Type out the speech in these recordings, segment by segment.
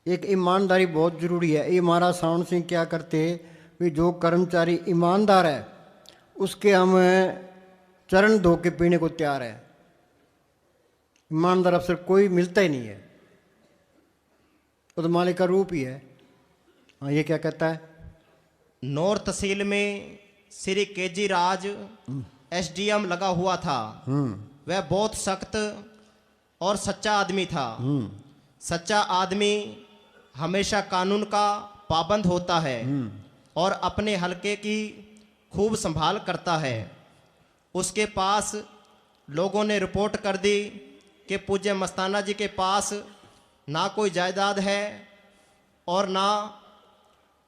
एक ईमानदारी बहुत जरूरी है। ये महाराज सावण सिंह क्या करते भी, जो कर्मचारी ईमानदार है उसके हम चरण धो के पीने को तैयार है। ईमानदार अफसर कोई मिलता ही नहीं है, वो तो मालिक का रूप ही है। हाँ, ये क्या कहता है? नौर तहसील में श्री केजी राज एसडीएम लगा हुआ था। वह बहुत सख्त और सच्चा आदमी था। सच्चा आदमी हमेशा कानून का पाबंद होता है और अपने हलके की खूब संभाल करता है। उसके पास लोगों ने रिपोर्ट कर दी कि पूज्य मस्ताना जी के पास ना कोई जायदाद है और ना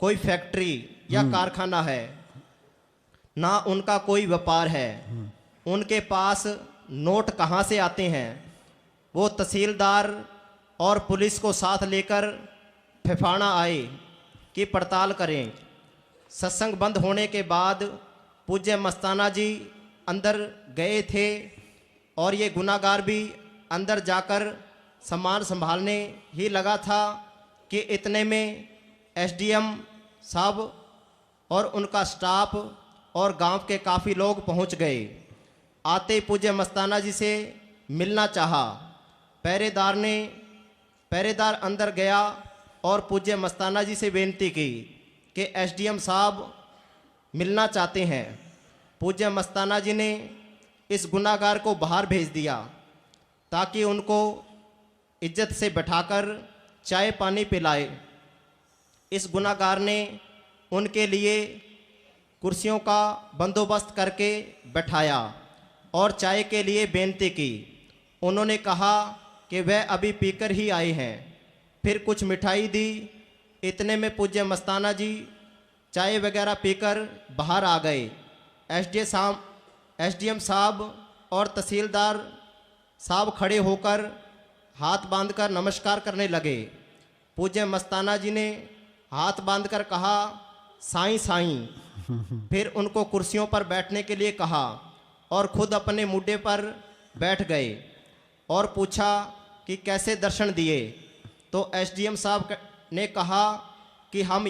कोई फैक्ट्री या कारखाना है, ना उनका कोई व्यापार है। उनके पास नोट कहाँ से आते हैं? वो तहसीलदार और पुलिस को साथ लेकर फिफाना आए कि पड़ताल करें। सत्संग बंद होने के बाद पूज्य मस्ताना जी अंदर गए थे और ये गुनाहगार भी अंदर जाकर सामान संभालने ही लगा था कि इतने में एसडीएम साहब और उनका स्टाफ और गांव के काफ़ी लोग पहुंच गए। आते पूज्य मस्ताना जी से मिलना चाहा। पहरेदार अंदर गया और पूज्य मस्ताना जी से बेनती की कि एसडीएम साहब मिलना चाहते हैं। पूज्य मस्ताना जी ने इस गुनाहगार को बाहर भेज दिया ताकि उनको इज्जत से बैठाकर चाय पानी पिलाए। इस गुनाहगार ने उनके लिए कुर्सियों का बंदोबस्त करके बैठाया और चाय के लिए बेनती की। उन्होंने कहा कि वह अभी पीकर ही आए हैं। फिर कुछ मिठाई दी। इतने में पूज्य मस्ताना जी चाय वगैरह पीकर बाहर आ गए। एसडीएम साहब और तहसीलदार साहब खड़े होकर हाथ बांधकर नमस्कार करने लगे। पूज्य मस्ताना जी ने हाथ बांधकर कहा, साईं साईं। फिर उनको कुर्सियों पर बैठने के लिए कहा और खुद अपने मुड्डे पर बैठ गए और पूछा कि कैसे दर्शन दिए। तो एसडीएम साहब ने कहा कि हम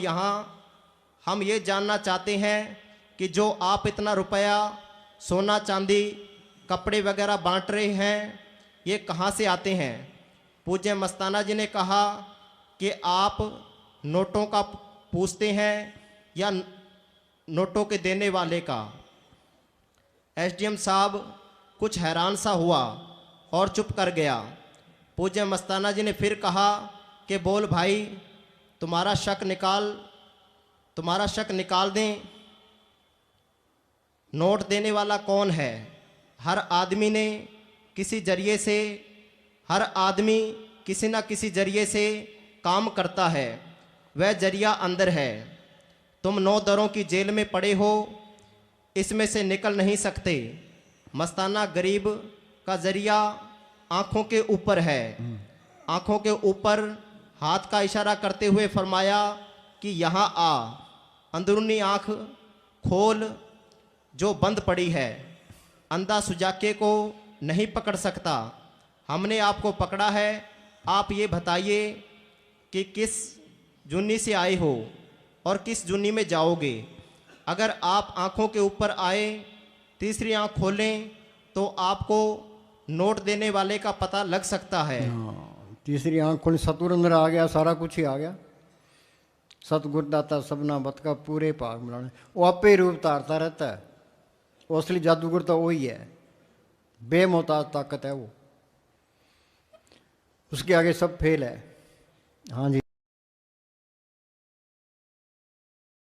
ये जानना चाहते हैं कि जो आप इतना रुपया, सोना चांदी, कपड़े वगैरह बांट रहे हैं, ये कहाँ से आते हैं? पूज्य मस्ताना जी ने कहा कि आप नोटों का पूछते हैं या नोटों के देने वाले का? एसडीएम साहब कुछ हैरान सा हुआ और चुप कर गया। पूज्य मस्ताना जी ने फिर कहा कि बोल भाई, तुम्हारा शक निकाल दें। नोट देने वाला कौन है? हर आदमी किसी न किसी जरिए से काम करता है। वह जरिया अंदर है। तुम 9 दरों की जेल में पड़े हो, इसमें से निकल नहीं सकते। मस्ताना गरीब का जरिया आंखों के ऊपर है। आंखों के ऊपर हाथ का इशारा करते हुए फरमाया कि यहाँ आ, अंदरूनी आंख खोल जो बंद पड़ी है। अंधा सुजाके को नहीं पकड़ सकता। हमने आपको पकड़ा है। आप ये बताइए कि किस जुन्नी से आए हो और किस जुन्नी में जाओगे। अगर आप आंखों के ऊपर आए, तीसरी आंख खोलें तो आपको नोट देने वाले का पता लग सकता है। तीसरी आंख खोल, सतुर अंदर आ गया, सारा कुछ ही आ गया। सतगुर दाता सबना बत का पूरे भाग मिलाने, वो आपे ही रूप धारता रहता है। वो असली जादूगर तो वही है, बेमोहताज ताकत है वो, उसके आगे सब फेल है। हाँ जी।